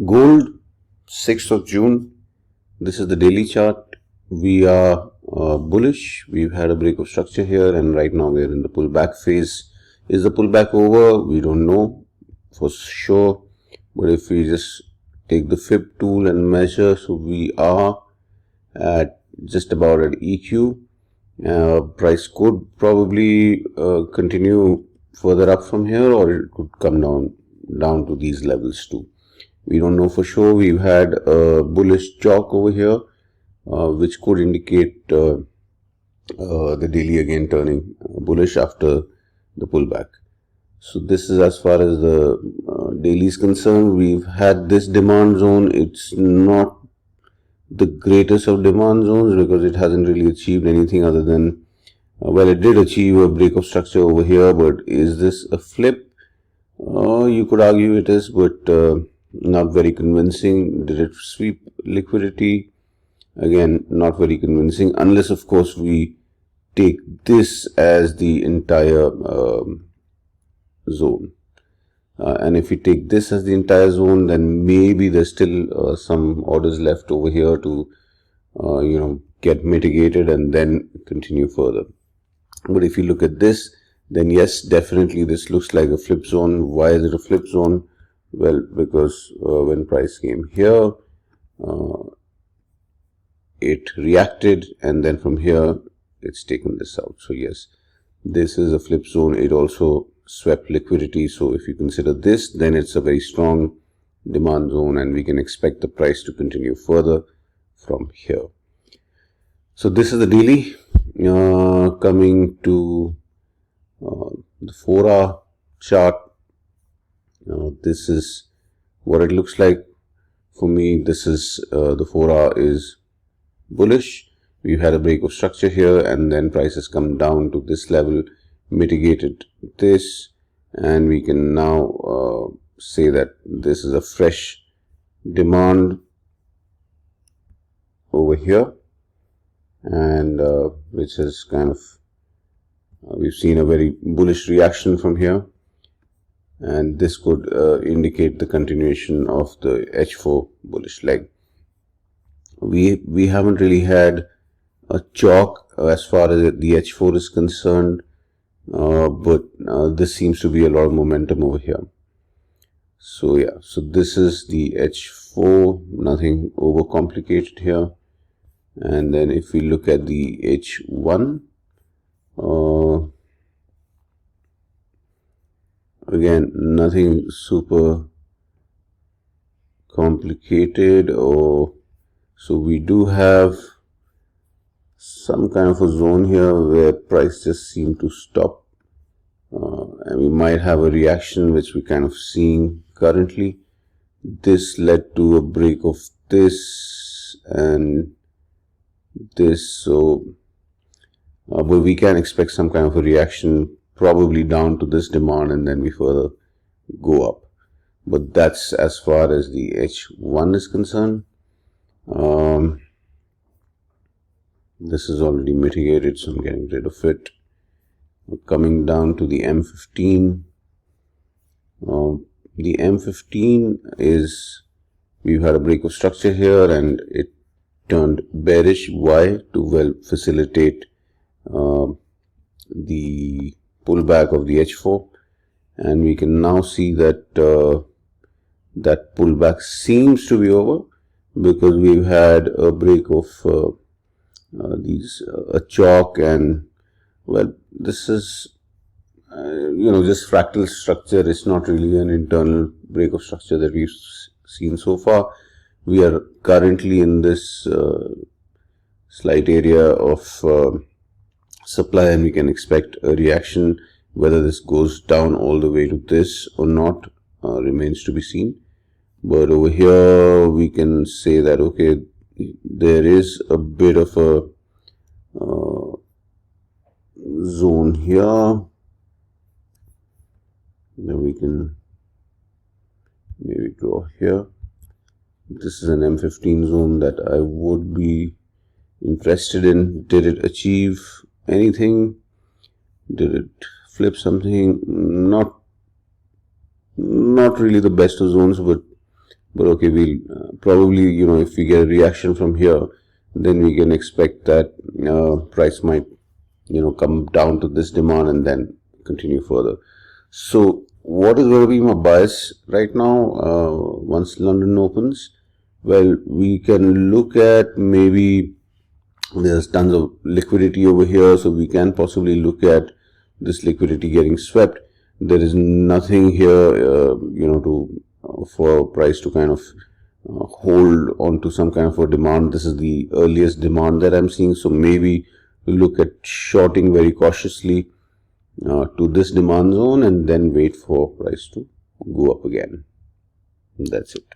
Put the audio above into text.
Gold, 6th of June. This is the daily chart. We are bullish. We've had a break of structure here, and right now we're in the pullback phase. Is the pullback over? We don't know for sure. But if we just take the fib tool and measure, so we are at just about at EQ. Price could probably continue further up from here, or it could come down to these levels too. We don't know for sure. We've had a bullish chalk over here, which could indicate the daily again turning bullish after the pullback. So this is as far as the daily is concerned. We've had this demand zone. It's not the greatest of demand zones because it hasn't really achieved anything other than, well, it did achieve a break of structure over here, but is this a flip? You could argue it is, but not very convincing. Did it sweep liquidity? Again, not very convincing, unless of course we take this as the entire zone. And if we take this as the entire zone, then maybe there's still some orders left over here to get mitigated and then continue further. But if you look at this, then yes, definitely this looks like a flip zone. Why is it a flip zone? Well, because when price came here, it reacted, and then from here it's taken this out. So yes, this is a flip zone. It also swept liquidity. So if you consider this, then it's a very strong demand zone, and we can expect the price to continue further from here. So this is the daily. Coming to the 4-hour chart. This is what it looks like for me. This is the 4-hour is bullish. We've had a break of structure here, and then price has come down to this level, mitigated this, and we can now say that this is a fresh demand over here, and which is kind of we've seen a very bullish reaction from here, and this could indicate the continuation of the H4 bullish leg. We haven't really had a chalk as far as the H4 is concerned, but this seems to be a lot of momentum over here. So yeah, so this is the H4, nothing overcomplicated here. And then if we look at the H1, again, nothing super complicated, so we do have some kind of a zone here where price just seemed to stop, and we might have a reaction which we kind of seeing currently. This led to a break of this and this, so but we can expect some kind of a reaction probably down to this demand, and then we further go up. But that's as far as the H1 is concerned. This is already mitigated, so I'm getting rid of it. Coming down to the M15. The M15 is, we've had a break of structure here, and it turned bearish. Why? To well facilitate the pullback of the H4, and we can now see that that pullback seems to be over, because we've had a break of a chalk, and well, this is just fractal structure. It's not really an internal break of structure that we've seen so far. We are currently in this slight area of supply, and we can expect a reaction. Whether this goes down all the way to this or not remains to be seen. But over here we can say that okay, there is a bit of a zone here. Then we can maybe draw here. This is an M15 zone that I would be interested in. Did it achieve anything? Did it flip something? Not really the best of zones, but but okay, we'll probably, you know, if we get a reaction from here, then we can expect that price might, you know, come down to this demand and then continue further. So what is going to be my bias right now once London opens? Well, we can look at, maybe there's tons of liquidity over here, so we can possibly look at this liquidity getting swept. There is nothing here, you know, to for price to kind of hold on to some kind of a demand. This is the earliest demand that I'm seeing, so maybe we'll look at shorting very cautiously to this demand zone and then wait for price to go up again. That's it.